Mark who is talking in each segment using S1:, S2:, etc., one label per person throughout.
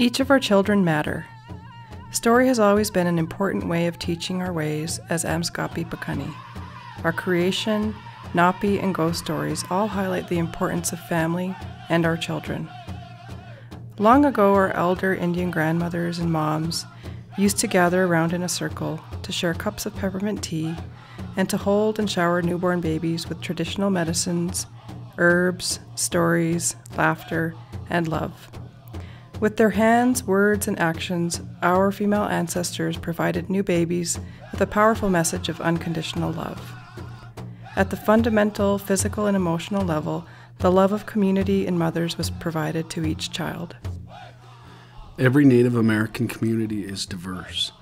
S1: Each of our children matter. Story has always been an important way of teaching our ways as Amskapi Pakani. Our creation, Napi, and ghost stories all highlight the importance of family and our children. Long ago, our elder Indian grandmothers and moms used to gather around in a circle to share cups of peppermint tea and to hold and shower newborn babies with traditional medicines, herbs, stories, laughter, and love. With their hands, words, and actions, our female ancestors provided new babies with a powerful message of unconditional love. At the fundamental physical and emotional level, the love of community and mothers was provided to each child.
S2: Every Native American community is diverse.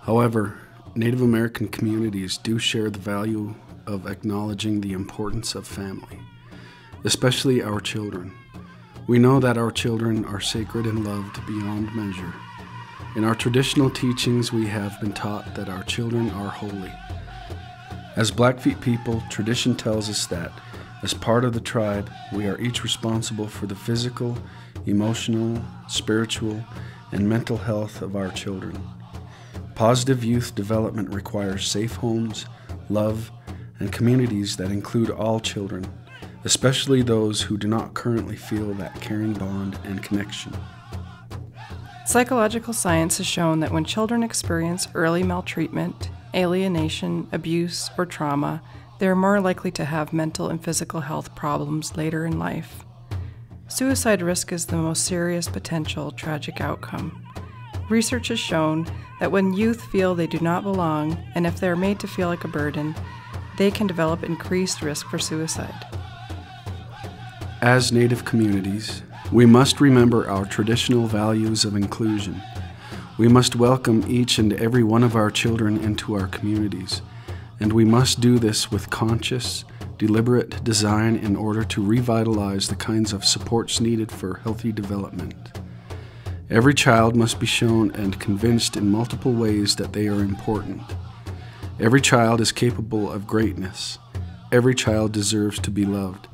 S2: However, Native American communities do share the value of acknowledging the importance of family, especially our children. We know that our children are sacred and loved beyond measure. In our traditional teachings, we have been taught that our children are holy. As Blackfeet people, tradition tells us that, as part of the tribe, we are each responsible for the physical, emotional, spiritual, and mental health of our children. Positive youth development requires safe homes, love, and communities that include all children, especially those who do not currently feel that caring bond and connection.
S1: Psychological science has shown that when children experience early maltreatment, alienation, abuse, or trauma, they are more likely to have mental and physical health problems later in life. Suicide risk is the most serious potential tragic outcome. Research has shown that when youth feel they do not belong, and if they are made to feel like a burden, they can develop increased risk for suicide.
S2: As Native communities, we must remember our traditional values of inclusion. We must welcome each and every one of our children into our communities, and we must do this with conscious, deliberate design in order to revitalize the kinds of supports needed for healthy development. Every child must be shown and convinced in multiple ways that they are important. Every child is capable of greatness. Every child deserves to be loved.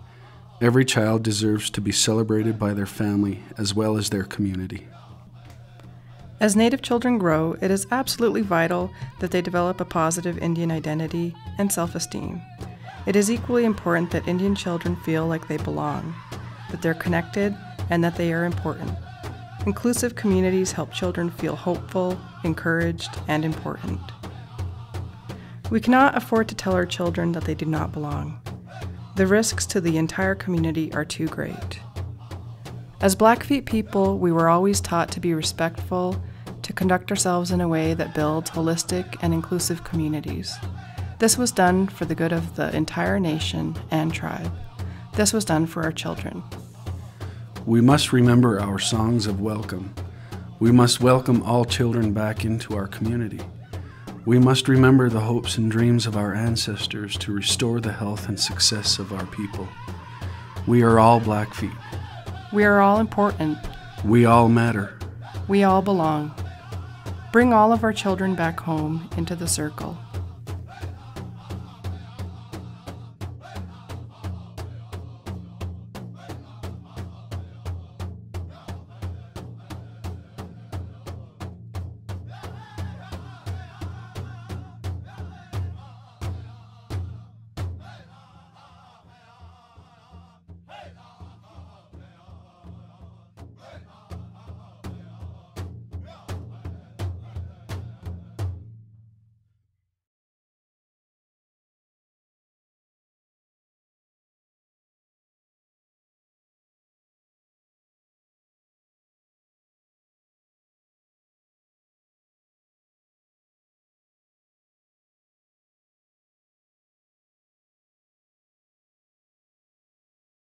S2: Every child deserves to be celebrated by their family as well as their community.
S1: As Native children grow, it is absolutely vital that they develop a positive Indian identity and self-esteem. It is equally important that Indian children feel like they belong, that they're connected, and that they are important. Inclusive communities help children feel hopeful, encouraged, and important. We cannot afford to tell our children that they do not belong. The risks to the entire community are too great. As Blackfeet people, we were always taught to be respectful, to conduct ourselves in a way that builds holistic and inclusive communities. This was done for the good of the entire nation and tribe. This was done for our children.
S2: We must remember our songs of welcome. We must welcome all children back into our community. We must remember the hopes and dreams of our ancestors to restore the health and success of our people. We are all Blackfeet.
S1: We are all important.
S2: We all matter.
S1: We all belong. Bring all of our children back home into the circle.